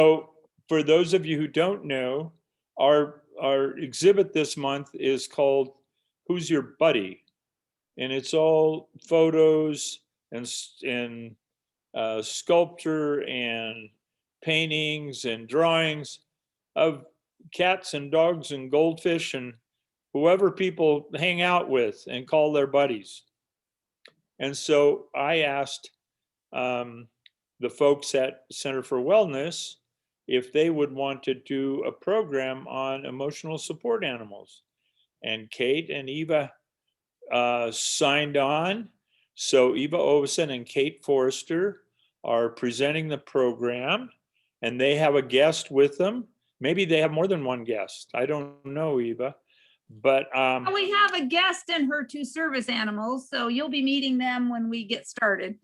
So for those of you who don't know, our exhibit this month is called Who's Your Buddy? And it's all photos and sculpture and paintings and drawings of cats and dogs and goldfish and whoever people hang out with and call their buddies. And so I asked the folks at Center for Wellness if they would want to do a program on emotional support animals. And Kate and Eva signed on. So Eva Oveson and Kate Forster are presenting the program, and they have a guest with them. Maybe they have more than one guest. I don't know, Eva. But we have a guest and her two service animals, so you'll be meeting them when we get started.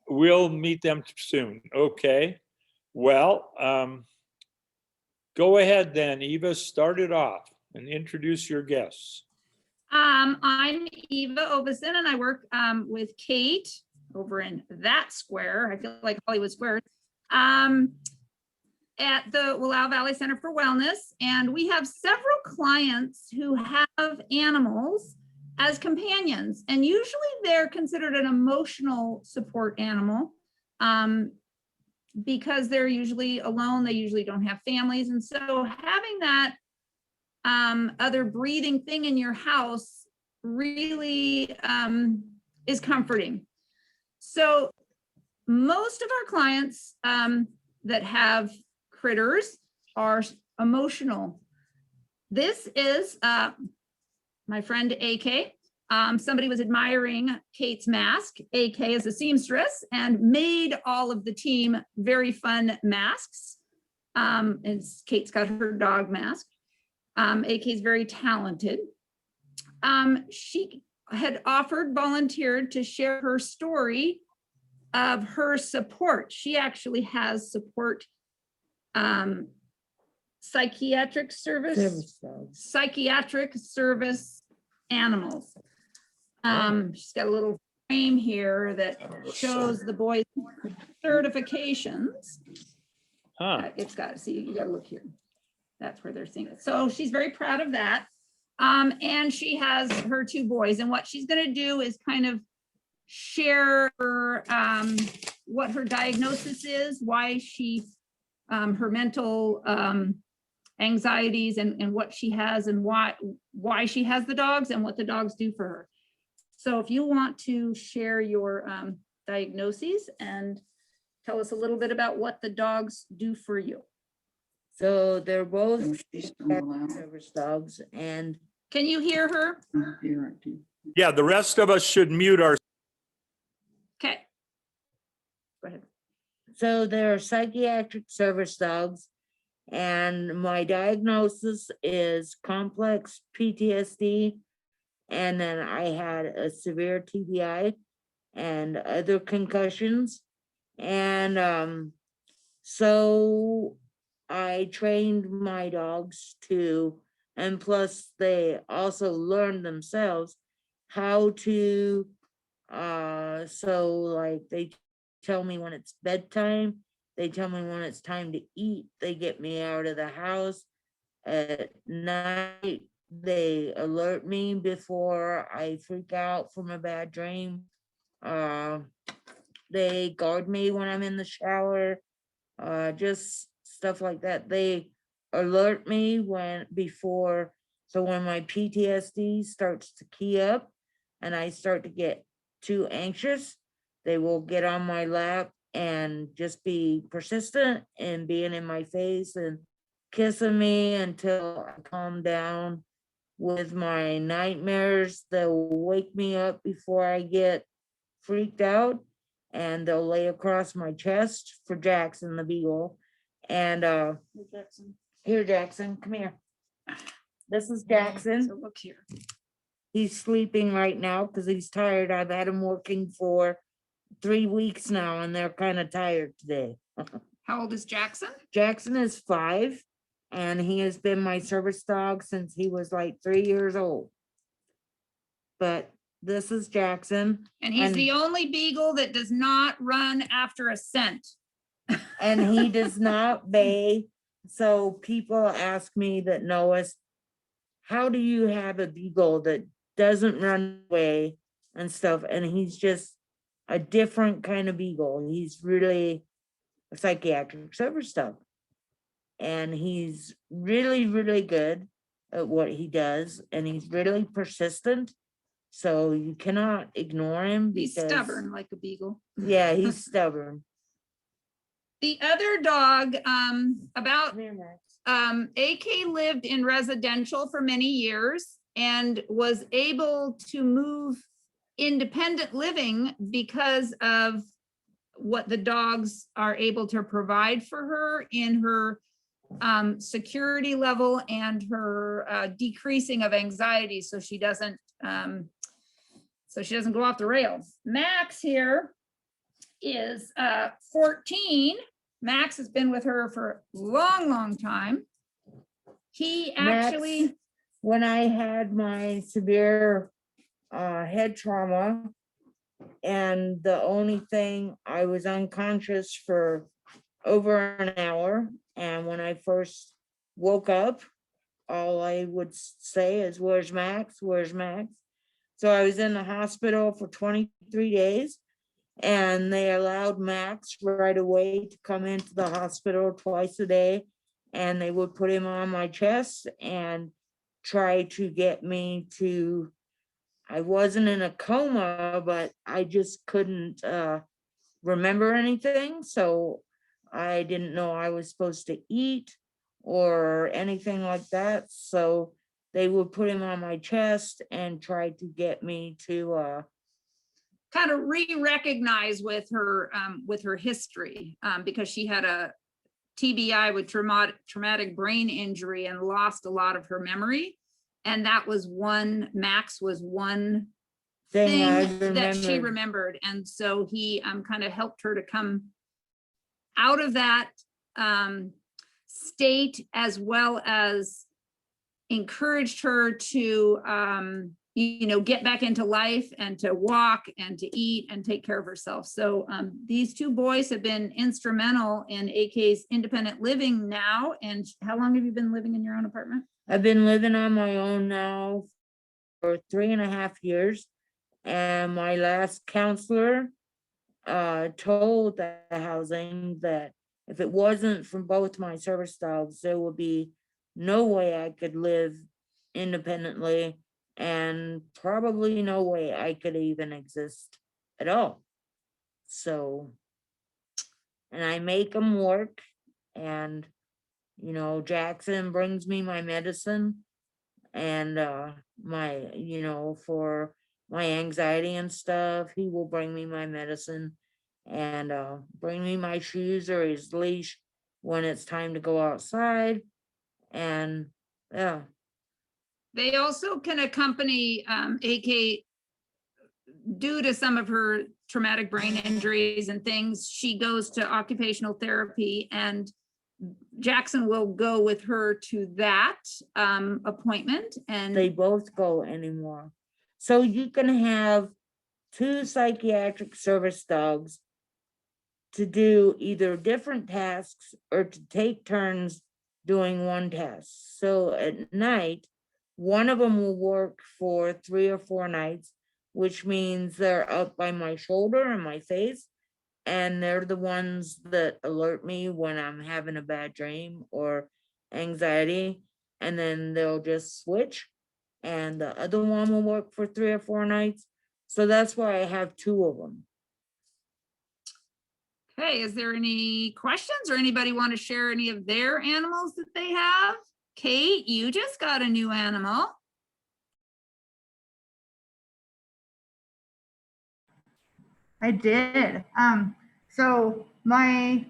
We'll meet them soon. Okay. Well, go ahead then, Eva. Start it off and introduce your guests. I'm Eva Oveson, and I work with Kate over in that square. I feel like Hollywood Square. At the Wallowa Valley Center for Wellness, and we have several clients who have animals as companions, and usually they're considered an emotional support animal because they're usually alone. They usually don't have families, and so having that other breathing thing in your house really is comforting. So most of our clients that have critters are emotional. This is my friend AK. Somebody was admiring Kate's mask. AK is a seamstress and made all of the team very fun masks. And Kate's got her dog mask. AK is very talented. She had volunteered to share her story of her support. She actually has support psychiatric service animals. She's got a little frame here that shows the boys' certifications. It's got, see, you gotta look here. That's where they're seeing it. So she's very proud of that. And she has her two boys, and what she's gonna do is kind of share her, what her diagnosis is, why she her mental anxieties and what she has and why she has the dogs and what the dogs do for her. So if you want to share your diagnoses and tell us a little bit about what the dogs do for you. So they're both service dogs. And can you hear her? Yeah, the rest of us should mute our. Okay. Go ahead. So they're psychiatric service dogs, and my diagnosis is complex PTSD, and then I had a severe TBI and other concussions. And so I trained my dogs to, and plus they also learned themselves how to, so like they tell me when it's bedtime, they tell me when it's time to eat, they get me out of the house. At night, they alert me before I freak out from a bad dream. They guard me when I'm in the shower, just stuff like that. They alert me before, so when my PTSD starts to key up and I start to get too anxious, they will get on my lap and just be persistent and being in my face and kissing me until I calm down. With my nightmares, they'll wake me up before I get freaked out, and they'll lay across my chest for Jackson the beagle. And here, Jackson, come here. This is Jackson. So look here. He's sleeping right now because he's tired. I've had him working for 3 weeks now, and they're kind of tired today. How old is Jackson? Jackson is 5, and he has been my service dog since he was like 3 years old. But this is Jackson. And he's the only beagle that does not run after a scent. and he does not bay. So people ask me that know us, how do you have a beagle that doesn't run away and stuff? And he's just a different kind of beagle. He's really a psychiatric service dog. And he's really, really good at what he does. And he's really persistent. So you cannot ignore him He's because stubborn like a beagle. yeah, he's stubborn. The other dog, about Come here, Max. AK lived in residential for many years and was able to move independent living because of what the dogs are able to provide for her in her security level and her decreasing of anxiety, so she doesn't go off the rails. Max here is 14. Max has been with her for a long, long time. He actually, Max, when I had my severe head trauma, and the only thing, I was unconscious for over an hour. And when I first woke up, all I would say is, where's Max? Where's Max? So I was in the hospital for 23 days. And they allowed Max right away to come into the hospital twice a day. And they would put him on my chest and try to get me to, I wasn't in a coma, but I just couldn't remember anything. So I didn't know I was supposed to eat or anything like that. So they would put him on my chest and try to get me to kind of re-recognize with her history, because she had a TBI with traumatic brain injury and lost a lot of her memory. And that was Max was one thing I thing that she remembered. remembered. And so he kind of helped her to come out of that state, as well as encouraged her to get back into life and to walk and to eat and take care of herself. So these two boys have been instrumental in AK's independent living now. And how long have you been living in your own apartment? I've been living on my own now for 3.5 years. And my last counselor told the housing that if it wasn't for both my service dogs, there would be no way I could live independently, and probably no way I could even exist at all. So, and I make them work, and Jackson brings me my medicine, and for my anxiety and stuff, he will bring me my medicine and bring me my shoes or his leash when it's time to go outside. And yeah, They also can accompany AK due to some of her traumatic brain injuries and things. She goes to occupational therapy, and Jackson will go with her to that appointment. And they both go anymore. So you can have 2 psychiatric service dogs to do either different tasks or to take turns doing one task. So at night, one of them will work for 3 or 4 nights, which means they're up by my shoulder and my face. And they're the ones that alert me when I'm having a bad dream or anxiety. And then they'll just switch. And the other one will work for 3 or 4 nights. So that's why I have 2 of them. okay, is there any questions or anybody want to share any of their animals that they have? Kate, you just got a new animal. I did. So my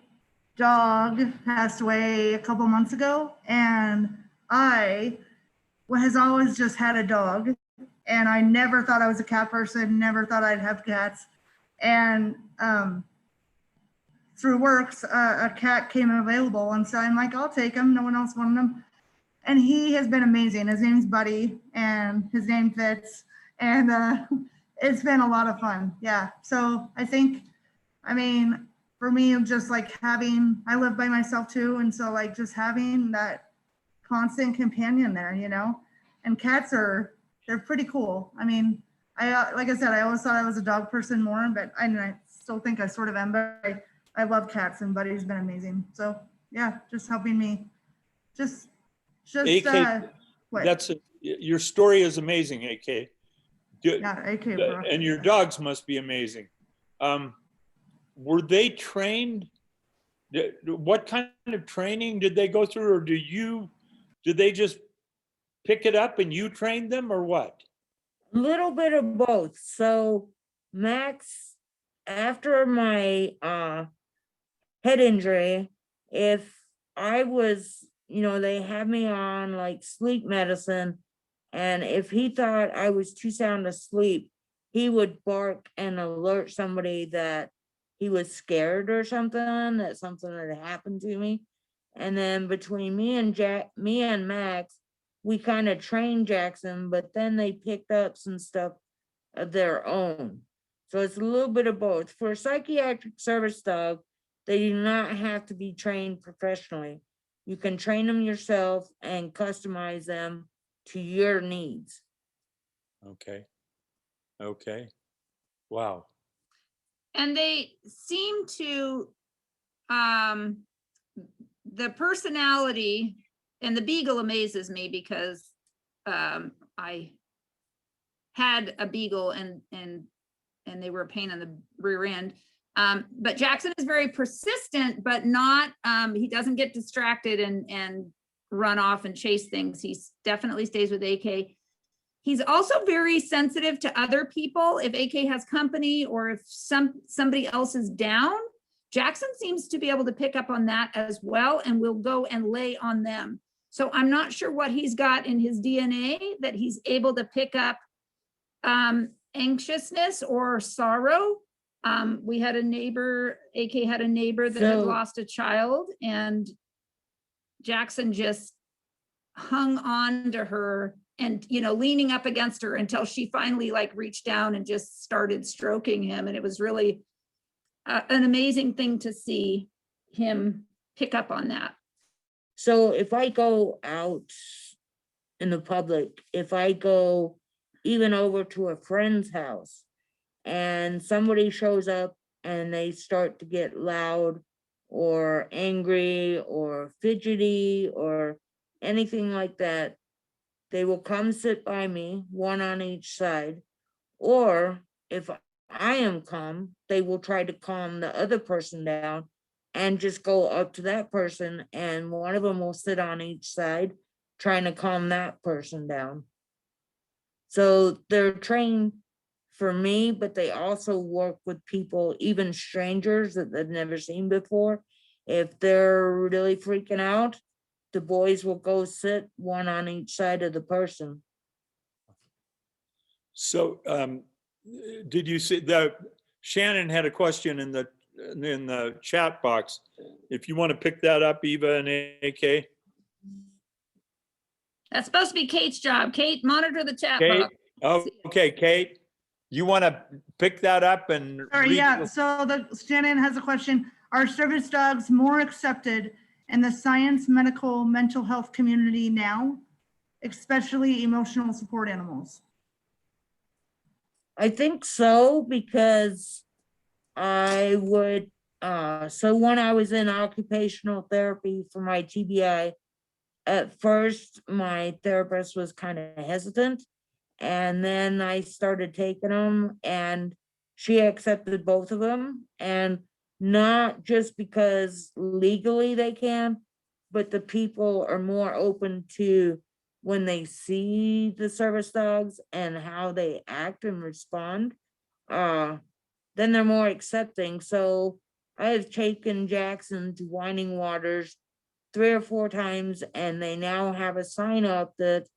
dog passed away a couple months ago, and I has always just had a dog, and I never thought I was a cat person, never thought I'd have cats. And through works, a cat came available, and so I'm like, I'll take him. No one else wanted him. And he has been amazing. His name's Buddy, and his name fits. And it's been a lot of fun. Yeah. So I think, for me, just like I live by myself too. And so like just having that constant companion there, and cats they're pretty cool. I mean, like I said, I always thought I was a dog person more, but I still think I sort of am, but I love cats, and Buddy's been amazing. So yeah, just helping me, just, AK, what? your story is amazing, AK. Yeah, AK, bro. And your dogs must be amazing. Were they trained? What kind of training did they go through, or did they just pick it up and you trained them, or what? Little bit of both. So Max, after my head injury, if I was, they had me on like sleep medicine, and if he thought I was too sound to sleep, he would bark and alert somebody that he was scared or something, that something had happened to me. And then between me and Max, we kind of trained Jackson, but then they picked up some stuff of their own. So it's a little bit of both. For a psychiatric service dog, they do not have to be trained professionally. You can train them yourself and customize them to your needs. Okay. Wow. And they seem to, the personality, and the beagle amazes me because I had a beagle and they were a pain in the rear end. But Jackson is very persistent, but not, he doesn't get distracted and run off and chase things. He definitely stays with AK. He's also very sensitive to other people. If AK has company or if somebody else is down, Jackson seems to be able to pick up on that as well and will go and lay on them. So I'm not sure what he's got in his DNA that he's able to pick up anxiousness or sorrow. We had a neighbor, AK had a neighbor that had lost a child, and Jackson just hung on to her and, leaning up against her until she finally like reached down and just started stroking him. And it was really an amazing thing to see him pick up on that. So if I go out in the public, if I go even over to a friend's house and somebody shows up and they start to get loud or angry or fidgety or anything like that, they will come sit by me, one on each side. Or if I am calm, they will try to calm the other person down and just go up to that person, and one of them will sit on each side trying to calm that person down. So they're trained for me, but they also work with people, even strangers that they've never seen before. If they're really freaking out, the boys will go sit one on each side of the person. So did you see that Shannon had a question in the chat box? If you want to pick that up, Eva and AK. That's supposed to be Kate's job. Kate, monitor the chat Kate? box. Oh, okay, Kate, you want to pick that up and Sorry, read yeah, the- so Shannon has a question. Are service dogs more accepted in the science, medical, mental health community now, especially emotional support animals? I think so, because I would, so when I was in occupational therapy for my TBI, at first my therapist was kind of hesitant, and then I started taking them and she accepted both of them, and not just because legally they can, but the people are more open to when they see the service dogs and how they act and respond, then they're more accepting. So I have taken Jackson to Winding Waters 3 or 4 times, and they now have a sign up that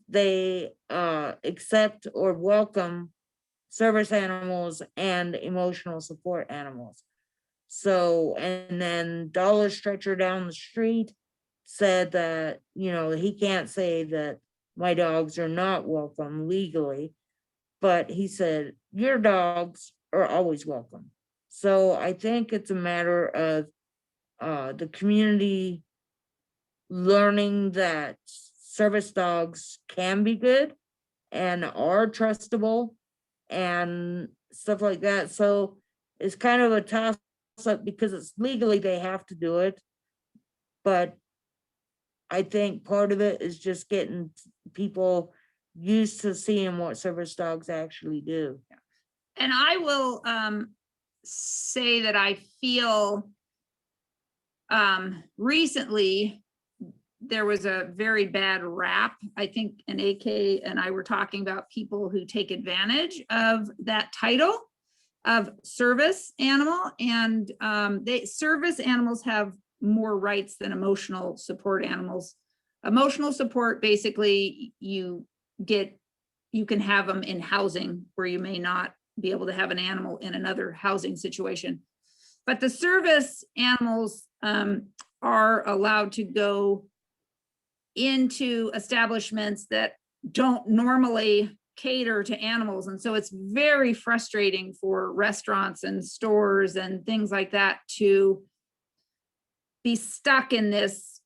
they accept or welcome service animals and emotional support animals. So, and then Dollar Stretcher down the street said that, he can't say that my dogs are not welcome legally, but he said, your dogs are always welcome. So I think it's a matter of the community learning that service dogs can be good and are trustable and stuff like that. So it's kind of a toss up because it's legally they have to do it. But I think part of it is just getting people used to seeing what service dogs actually do. And I will say that I feel recently there was a very bad rap. I think an AK and I were talking about people who take advantage of that title of service animal, and service animals have more rights than emotional support animals. Emotional support, basically you can have them in housing where you may not be able to have an animal in another housing situation. But the service animals are allowed to go into establishments that don't normally cater to animals. And so it's very frustrating for restaurants and stores and things like that to be stuck in this,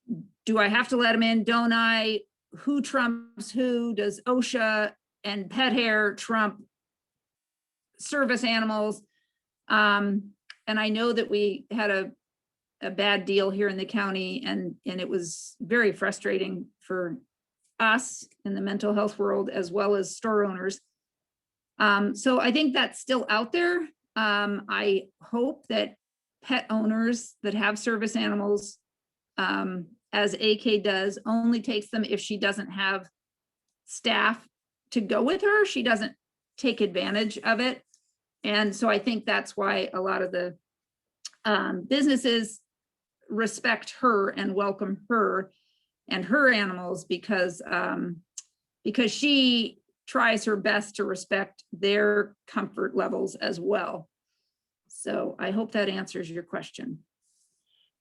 do I have to let them in? Don't I? Who trumps who? Does OSHA and pet hair trump service animals? And I know that we had a bad deal here in the county, and it was very frustrating for us in the mental health world as well as store owners. So I think that's still out there. I hope that pet owners that have service animals, as AK does, only takes them if she doesn't have staff to go with her. She doesn't take advantage of it. And so I think that's why a lot of the businesses respect her and welcome her and her animals, because she tries her best to respect their comfort levels as well. So I hope that answers your question.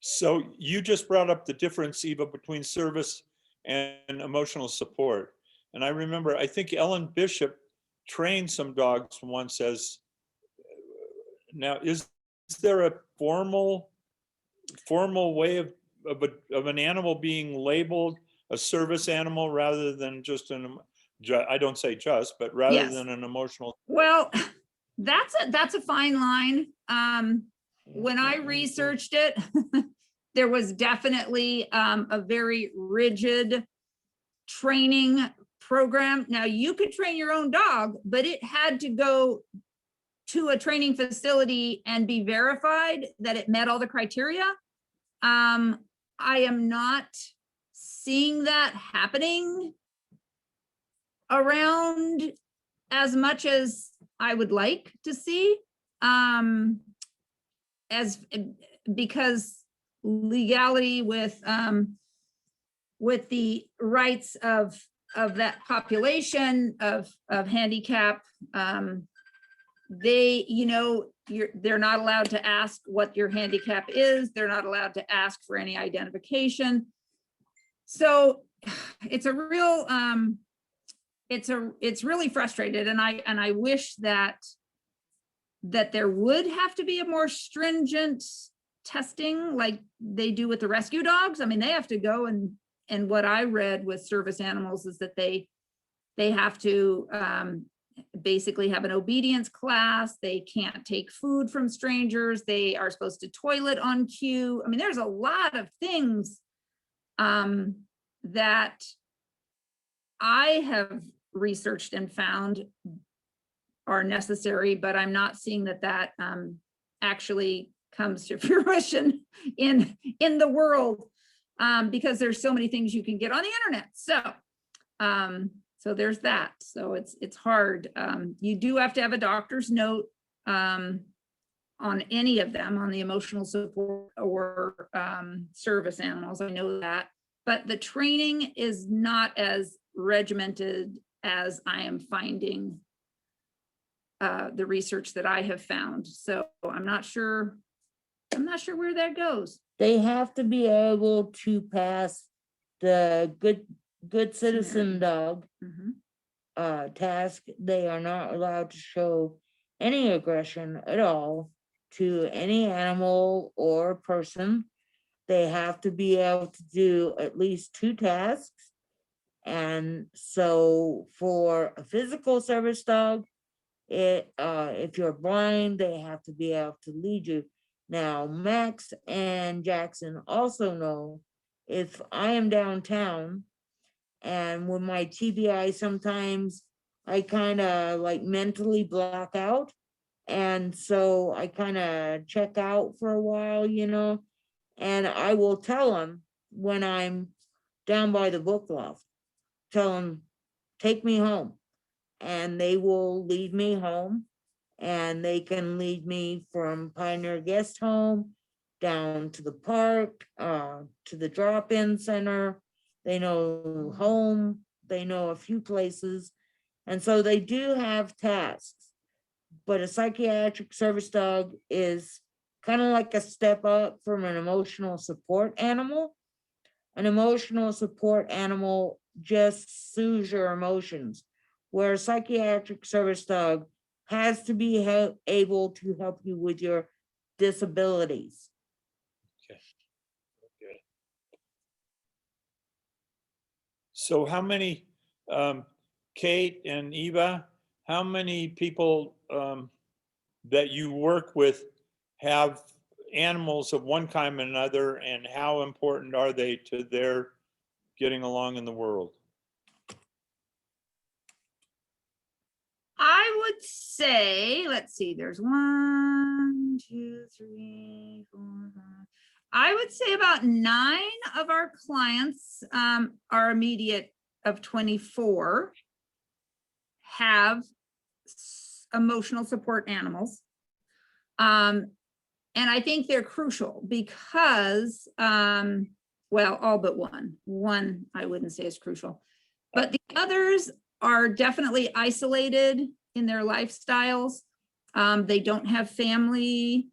So you just brought up the difference, Eva, between service and emotional support. And I remember, I think Ellen Bishop trained some dogs once as, now is there a formal way of an animal being labeled a service animal rather than just I don't say just, but rather Yes. than an emotional? Well, that's a fine line. When I researched it, there was definitely a very rigid training program. Now you could train your own dog, but it had to go to a training facility and be verified that it met all the criteria. I am not seeing that happening around as much as I would like to see, because legality with the rights of that population of handicap, they're not allowed to ask what your handicap is. They're not allowed to ask for any identification. So it's a real, it's really frustrated. And I wish that there would have to be a more stringent testing like they do with the rescue dogs. I mean, they have to go, and what I read with service animals is that they have to basically have an obedience class. They can't take food from strangers. They are supposed to toilet on cue. I mean, there's a lot of things that I have researched and found are necessary, but I'm not seeing that actually comes to fruition in the world, because there's so many things you can get on the internet. So there's that. So it's hard. You do have to have a doctor's note on any of them, on the emotional support or service animals. I know that, but the training is not as regimented as I am finding the research that I have found. So I'm not sure where that goes. They have to be able to pass the good citizen dog task. They are not allowed to show any aggression at all. to any animal or person. They have to be able to do at least 2 tasks. And so for a physical service dog, if you're blind, they have to be able to lead you. Now, Max and Jackson also know if I am downtown and with my TBI, sometimes I kind of like mentally block out. And so I kind of check out for a while, and I will tell them when I'm down by the book loft, tell them, take me home. And they will lead me home, and they can lead me from Pioneer Guest Home down to the park, to the drop-in center. They know home, they know a few places. And so they do have tasks, but a psychiatric service dog is kind of like a step up from an emotional support animal. An emotional support animal just soothes your emotions, where a psychiatric service dog has to be able to help you with your disabilities. Okay. So how many, Kate and Eva, how many people that you work with have animals of one kind or another, and how important are they to their getting along in the world? I would say, let's see, there's 1, 2, 3, 4, 5. I would say about 9 of our clients are immediate of 24 have emotional support animals. And I think they're crucial because, well, all but one I wouldn't say is crucial, but the others are definitely isolated in their lifestyles. They don't have family.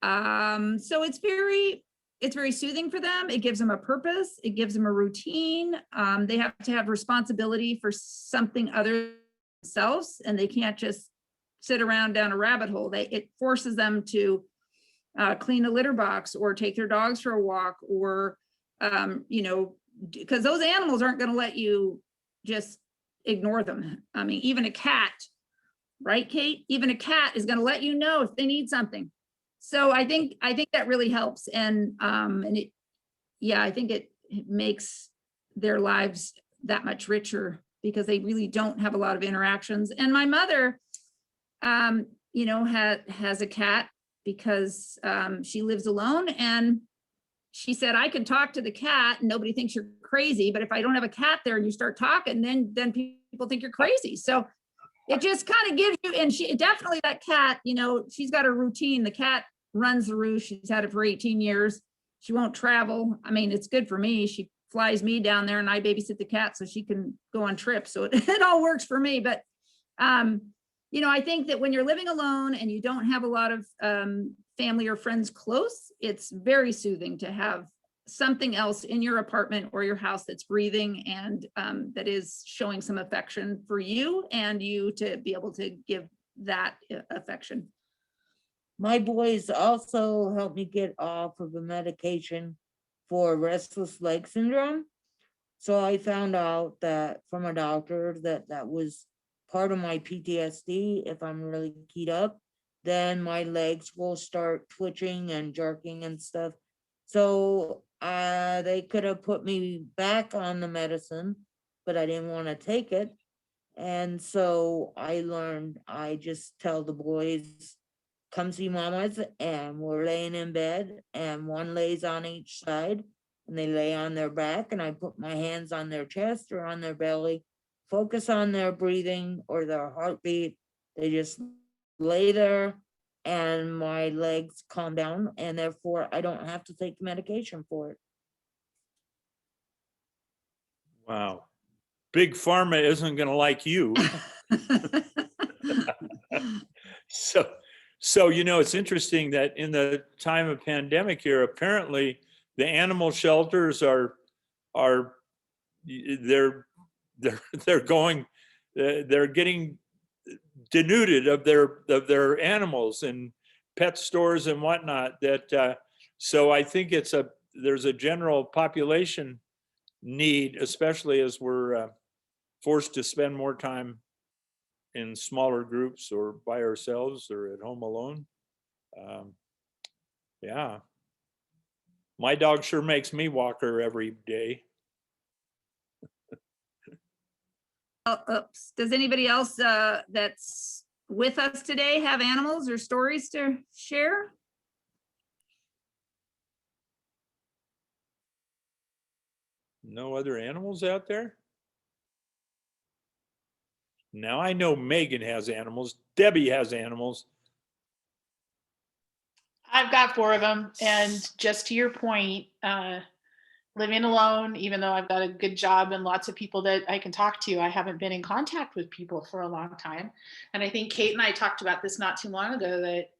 So it's very soothing for them. It gives them a purpose. It gives them a routine. They have to have responsibility for something other than themselves, and they can't just sit around down a rabbit hole. It forces them to clean a litter box or take their dogs for a walk, or, because those animals aren't going to let you just ignore them. I mean, even a cat, right, Kate? Even a cat is going to let you know if they need something. So I think that really helps. And I think it makes their lives that much richer because they really don't have a lot of interactions. And my mother, has a cat because she lives alone, and she said, I could talk to the cat and nobody thinks you're crazy, but if I don't have a cat there and you start talking, then people think you're crazy. So it just kind of gives you, and she definitely, that cat, she's got a routine. The cat runs the roost. She's had it for 18 years. She won't travel. I mean, it's good for me. She flies me down there and I babysit the cat so she can go on trips. So it all works for me. But I think that when you're living alone and you don't have a lot of family or friends close, it's very soothing to have something else in your apartment or your house that's breathing and that is showing some affection for you, and you to be able to give that affection. My boys also helped me get off of a medication for restless leg syndrome. So I found out that from a doctor that was part of my PTSD. If I'm really keyed up, then my legs will start twitching and jerking and stuff. So they could have put me back on the medicine, but I didn't want to take it. And so I learned, I just tell the boys, come see mama's, and we're laying in bed and one lays on each side and they lay on their back, and I put my hands on their chest or on their belly, focus on their breathing or their heartbeat. They just lay there and my legs calm down, and therefore I don't have to take medication for it. Wow. Big Pharma isn't going to like you. So, it's interesting that in the time of pandemic here, apparently the animal shelters they're getting denuded of their animals, and pet stores and whatnot that, so I think there's a general population need, especially as we're forced to spend more time in smaller groups or by ourselves or at home alone. Yeah. My dog sure makes me walk her every day. Oops. Does anybody else that's with us today have animals or stories to share? No other animals out there? Now I know Megan has animals. Debbie has animals. I've got 4 of them. And just to your point, living alone, even though I've got a good job and lots of people that I can talk to, I haven't been in contact with people for a long time. And I think Kate and I talked about this not too long ago that,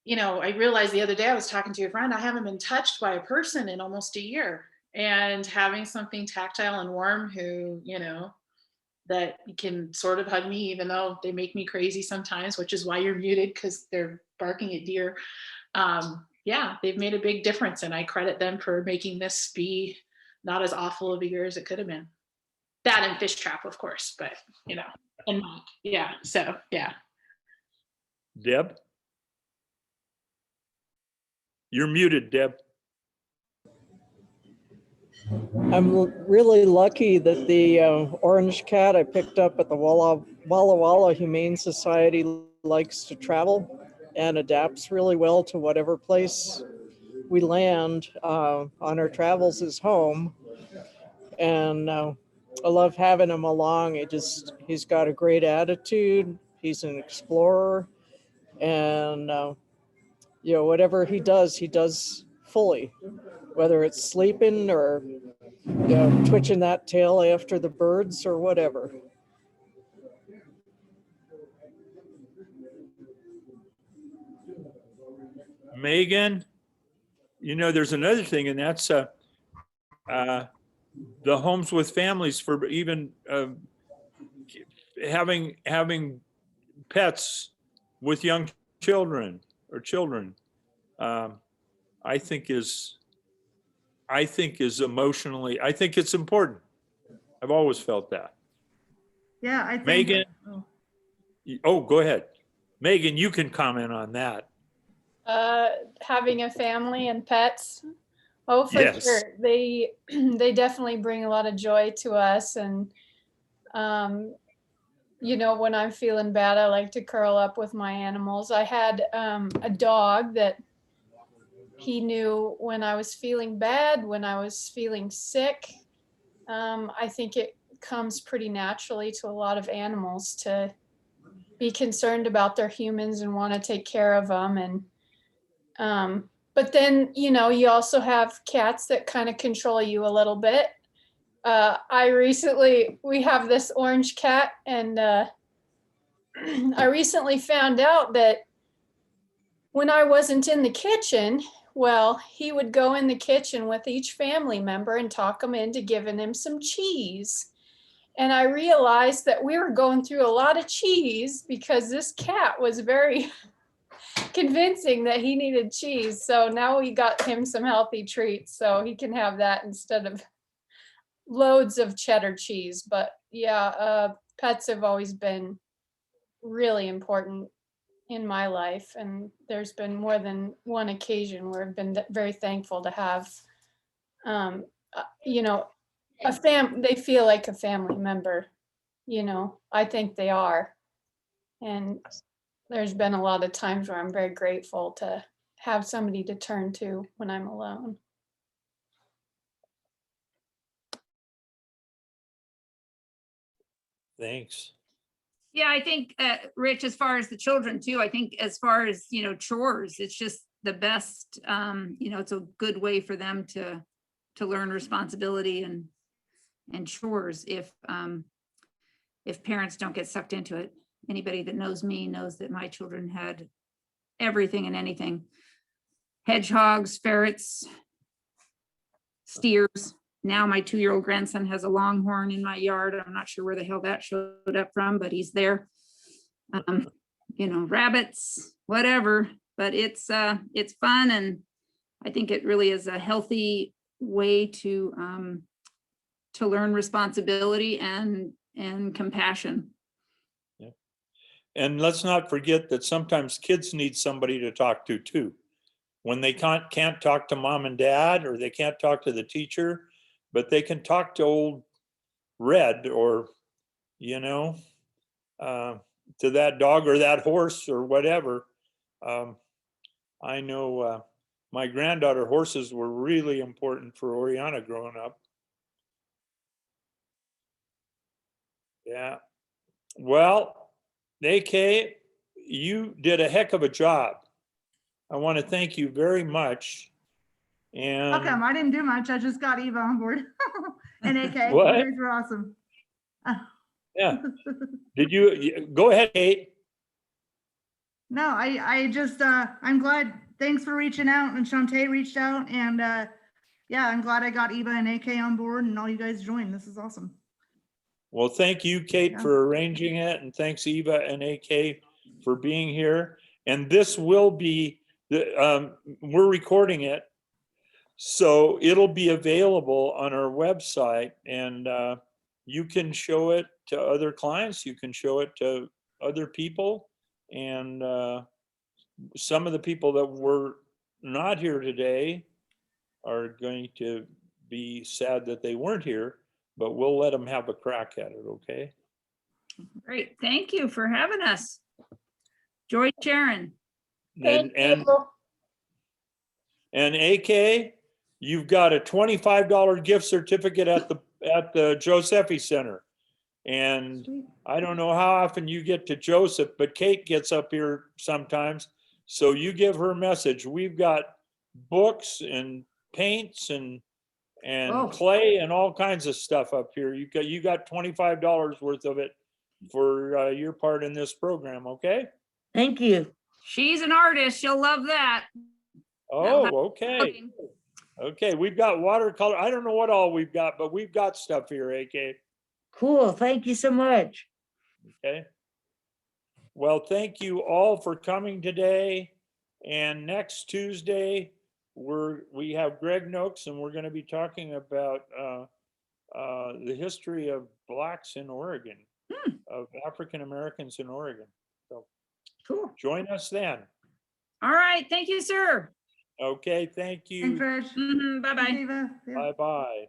you know, I realized the other day I was talking to a friend, I haven't been touched by a person in almost a year. And having something tactile and warm who, you know, that can sort of hug me, even though they make me crazy sometimes, which is why you're muted because they're barking at deer. Yeah, they've made a big difference, and I credit them for making this be not as awful of a year as it could have been. That and Fish Trap, of course, but you know, and yeah, so yeah. Deb? You're muted, Deb. I'm really lucky that the orange cat I picked up at the Wallowa Humane Society likes to travel and adapts really well to whatever place we land on our travels is home. And I love having him along. He's got a great attitude. He's an explorer. And, you know, whatever he does fully, whether it's sleeping or twitching that tail after the birds or whatever. Megan, you know, there's another thing, and that's the homes with families for even having pets with young children or children. I think is emotionally, I think it's important. I've always felt that. Yeah, I think. Megan? Oh, go ahead. Megan, you can comment on that. Having a family and pets. Oh, for Yes. sure. They definitely bring a lot of joy to us. And, you know, when I'm feeling bad, I like to curl up with my animals. I had a dog that he knew when I was feeling bad, when I was feeling sick. I think it comes pretty naturally to a lot of animals to be concerned about their humans and want to take care of them. And but then, you know, you also have cats that kind of control you a little bit. We have this orange cat, and I recently found out that when I wasn't in the kitchen, well, he would go in the kitchen with each family member and talk them into giving him some cheese. And I realized that we were going through a lot of cheese because this cat was very convincing that he needed cheese. So now we got him some healthy treats so he can have that instead of loads of cheddar cheese. But yeah, pets have always been really important in my life, and there's been more than one occasion where I've been very thankful to have you know, they feel like a family member, you know. I think they are. And there's been a lot of times where I'm very grateful to have somebody to turn to when I'm alone. Thanks. Yeah, I think, Rich, as far as the children too, I think as far as, you know, chores, it's just the best, you know, it's a good way for them to learn responsibility and chores if parents don't get sucked into it. Anybody that knows me knows that my children had everything and anything. Hedgehogs, ferrets, steers. Now my 2-year-old grandson has a longhorn in my yard. I'm not sure where the hell that showed up from, but he's there. You know, rabbits, whatever, but it's fun, and I think it really is a healthy way to learn responsibility and compassion. And let's not forget that sometimes kids need somebody to talk to too. When they can't talk to mom and dad, or they can't talk to the teacher, but they can talk to old Red, or, you know, to that dog or that horse or whatever. I know my granddaughter, horses were really important for Oriana growing up. Yeah. Well, AK, you did a heck of a job. I want to thank you very much. And Welcome. I didn't do much. I just got Eva on board. And AK, What? you guys were awesome. yeah, did you go ahead, Kate? No, I just, I'm glad, thanks for reaching out, and Shantae reached out, and yeah, I'm glad I got Eva and AK on board and all you guys joined. This is awesome. Well, thank you, Kate, Yeah. for arranging it, and thanks, Eva and AK, for being here. And this will be, we're recording it, so it'll be available on our website, and you can show it to other clients, you can show it to other people, and some of the people that were not here today are going to be sad that they weren't here, but we'll let them have a crack at it, okay? Great, thank you for having us. Joy Sharon. Thank And you. AK, you've got a $25 gift certificate at the Josephy Center. And Sweet. I don't know how often you get to Joseph, but Kate gets up here sometimes. So you give her a message. We've got books and paints and Oh. clay and all kinds of stuff up here. You got $25 worth of it for your part in this program, okay? Thank you. She's an artist, she'll love that. Oh, okay. Okay, we've got watercolor. I don't know what all we've got, but we've got stuff here, AK. Cool. Thank you so much. Okay. Well, thank you all for coming today. And next Tuesday, we have Greg Noakes, and we're going to be talking about the history of Blacks in Oregon, of African Americans in Oregon. So Cool. join us then. All right, thank you, sir. Okay, thank Thanks, you. Reg. Bye-bye. Thanks, Eva. Yeah. Bye-bye.